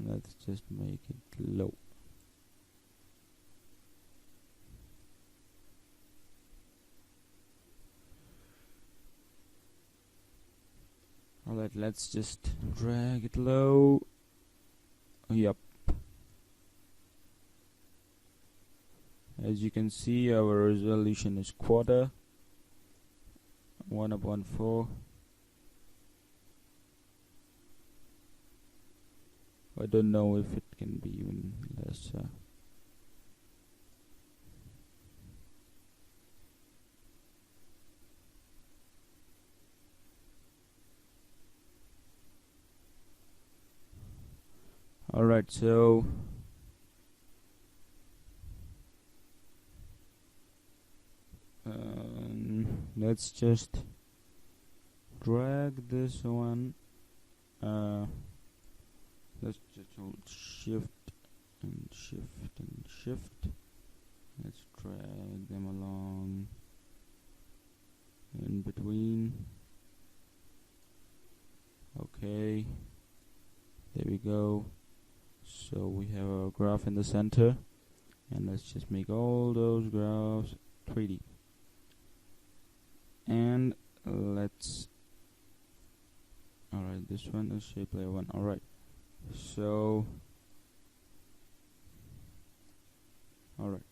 let's just make it low. Alright, let's just drag it low. Yup. As you can see, our resolution is quarter 1/4. I don't know if it can be even lesser. Alright, so let's just drag this one. Let's just hold shift and shift and shift. Let's drag them along in between. Okay, there we go. So we have our graph in the center, and let's just make all those graphs 3D. And let's, alright, this one is shape layer 1. Alright, so alright,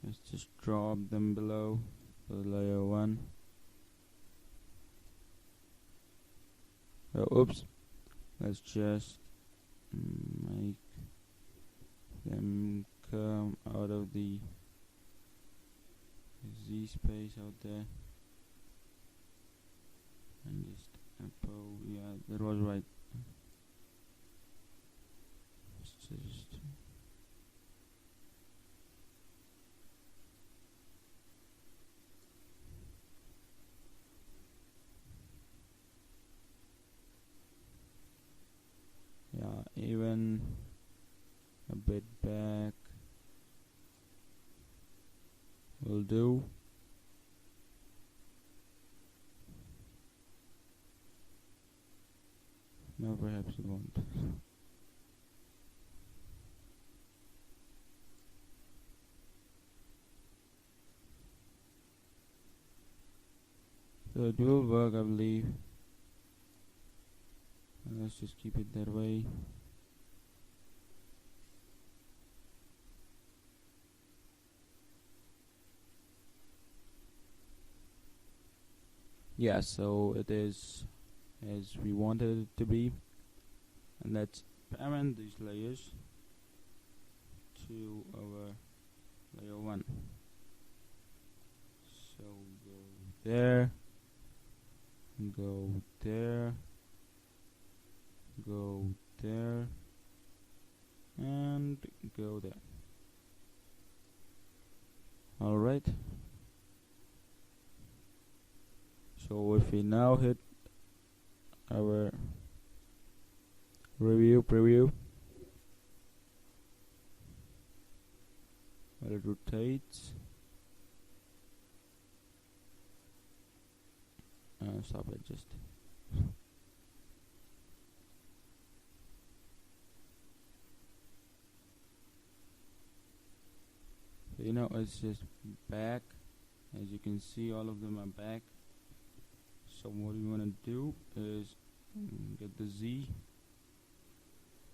let's just drop them below the layer 1. Oh, oops, let's just make them come out of the Z space out there and just yeah, that was right. Let's just even a bit back will do. No, perhaps it won't. So it will work, I believe. And let's just keep it that way. Yeah, so it is as we wanted it to be, and let's parent these layers to our layer 1. So go there, go there, go there, and go there. Alright, so if we now hit our preview, it rotates. Stop it, just you know, it's just back. As you can see, all of them are back. So what we want to do is get the Z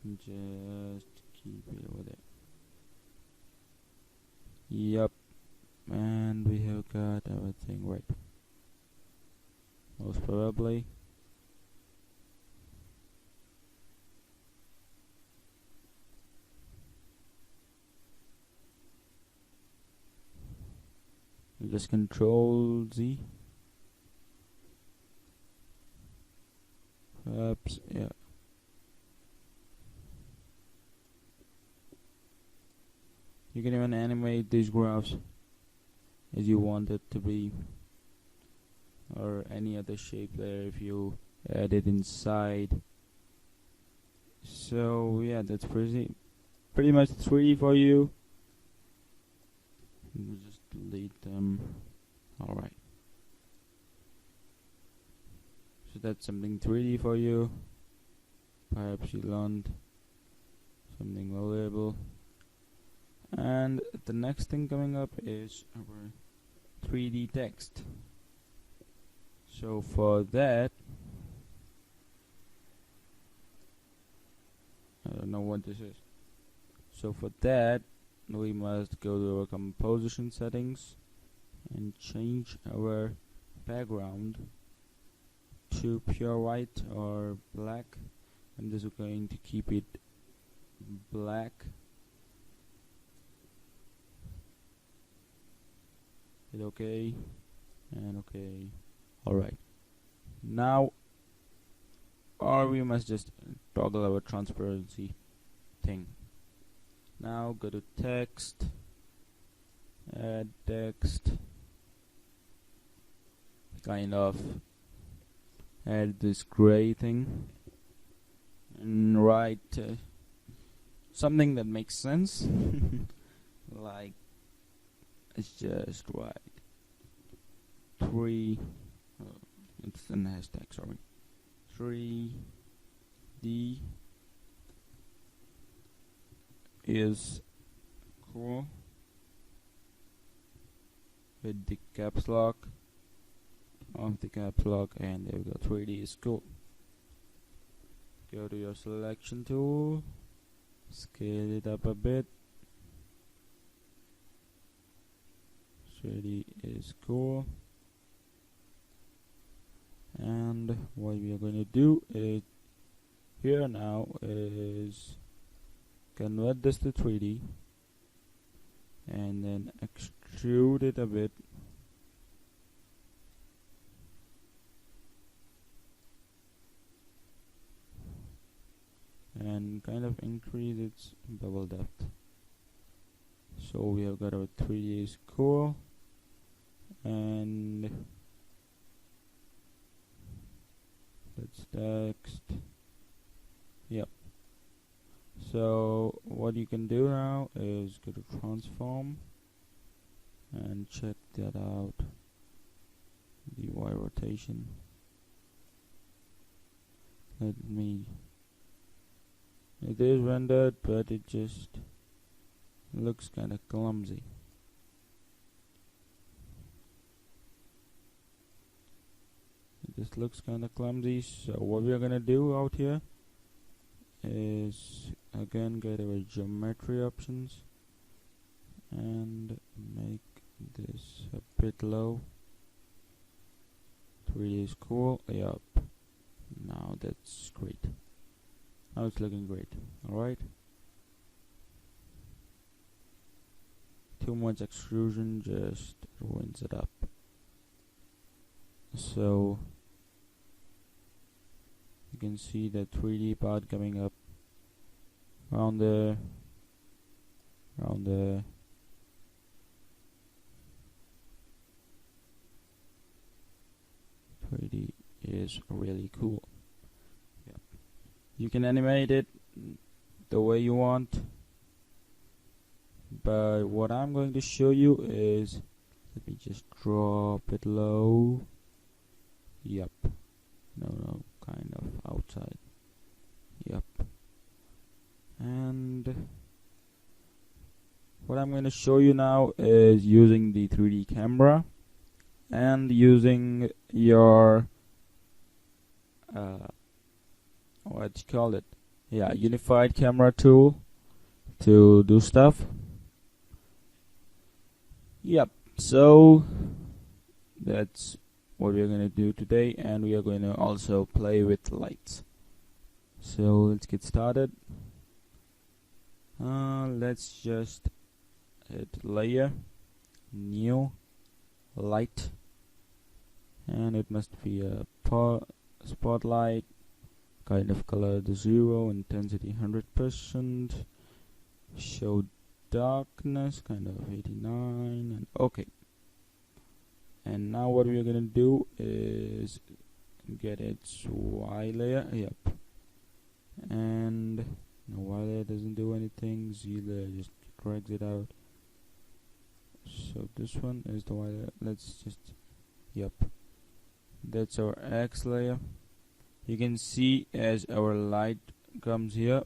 and just keep it over there. Yup, and we have got everything right. Most probably. Just Control Z. Perhaps, yeah. You can even animate these graphs as you want it to be, or any other shape there if you add it inside. So yeah, that's pretty much 3D for you. We'll just delete them. Alright, that's something 3D for you. Perhaps you learned something valuable. And the next thing coming up is our 3D text. So for that, I don't know what this is. So for that, we must go to our composition settings and change our background to pure white or black. I'm just going to keep it black. Hit OK and OK. Alright. Now, or we must just toggle our transparency thing. Now go to text, add text, kind of add this gray thing and write something that makes sense. Like, let's just write 3, it's an hashtag, sorry, 3D is cool with the caps lock of the caps lock, and there we go, 3D is cool. Go to your selection tool, scale it up a bit. 3D is cool. And what we are going to do is here now is convert this to 3D and then extrude it a bit. And kind of increase its bevel depth. So we have got our 3D is cool, and that's text. Yep. So what you can do now is go to transform and check that out, the Y rotation. It is rendered, but it just looks kind of clumsy. It just looks kind of clumsy. So what we are gonna do out here is again get our geometry options and make this a bit low. 3D is cool. Yup. Now that's great. Now it's looking great. Alright. Too much extrusion just ruins it up. So you can see the 3D part coming up around there, 3D is really cool. Yep. You can animate it the way you want, but what I'm going to show you is, let me just drop it low. Yep. No, kind of outside. Yep. And what I'm going to show you now is using the 3D camera and using your what you call it? Yeah, unified camera tool to do stuff. Yep. So that's what we're going to do today, and we are going to also play with lights. So let's get started. Let's just hit layer, new, light, and it must be a spotlight, kind of color the 0, intensity 100%, show darkness kind of 89, and okay. And now what we are gonna do is get its Y layer. Yep. And no, Y layer doesn't do anything. Z layer just drags it out. So this one is the Y layer. Let's just, yep. That's our X layer. you can see as our light comes here,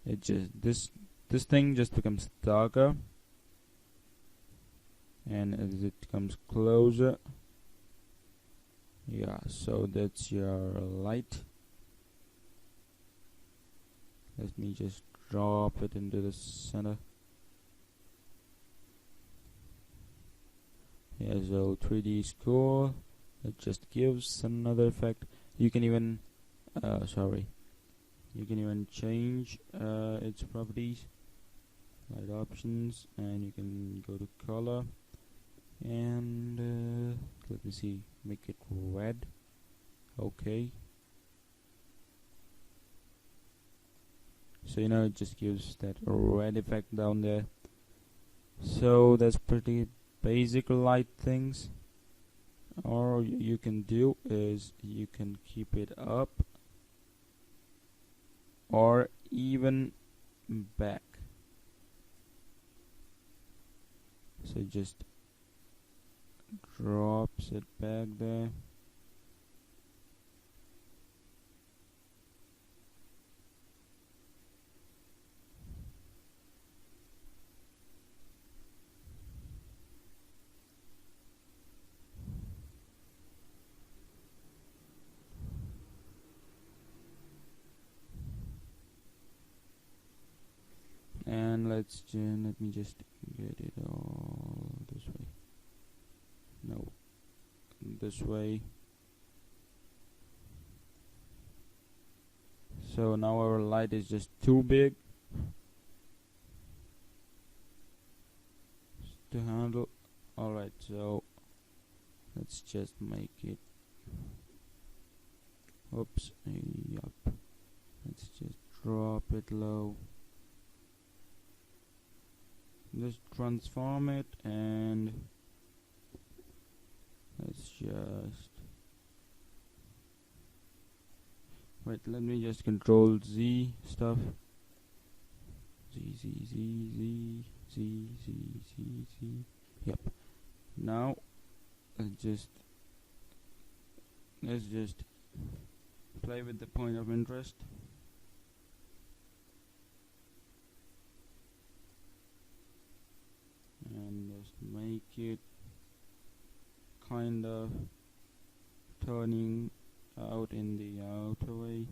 it just this thing just becomes darker, and as it comes closer, yeah, so that's your light. Let me just drop it into the center. Yeah, so 3D is cool. It just gives another effect. You can even you can even change its properties, light options, and you can go to color, and let me see, make it red. Okay, so it just gives that red effect down there. So that's pretty basic light things. Or you can do is you can keep it up or even back. So just drops it back there. And let me just get it all this way. No, this way. So now our light is just too big to handle. Alright, so let's just make it, oops, yup, let's just drop it low, just transform it, and let's just wait, let me just control Z stuff. Z. Yep. Now let's just play with the point of interest. And just make it kind of turning out in the outer way.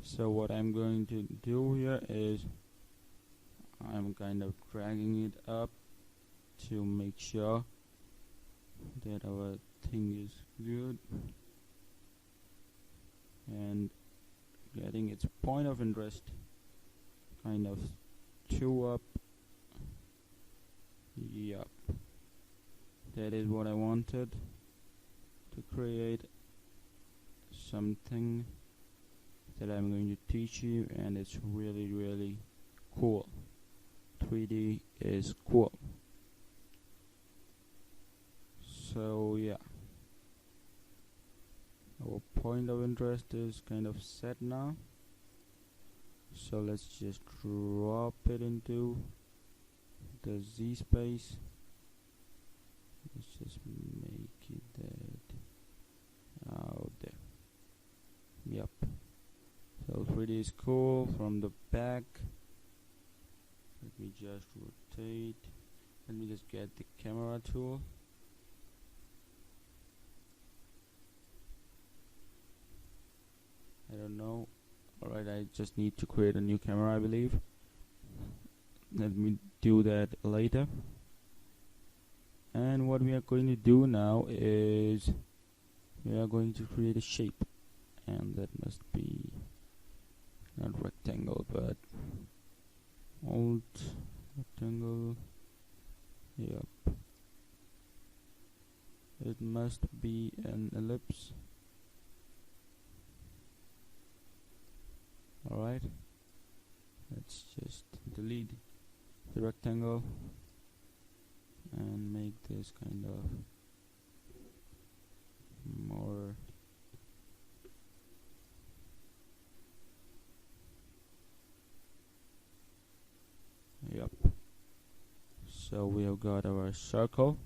So what I'm going to do here is I'm kind of dragging it up to make sure that our thing is good and getting its point of interest kind of too up. Yup, that is what I wanted to create something that I'm going to teach you, and it's really cool. 3D is cool. So yeah, our point of interest is kind of set now, so let's just drop it into the Z space. Let's just make it that out there. Yep. So 3D is cool from the back. Let me just rotate. Let me just get the camera tool. I don't know. Alright, I just need to create a new camera, I believe. Let me do that later. And what we are going to do now is we are going to create a shape, and that must be not rectangle but alt rectangle. Yep, it it must be an ellipse. Alright, let's just delete the rectangle and make this kind of more yep. So we have got our circle.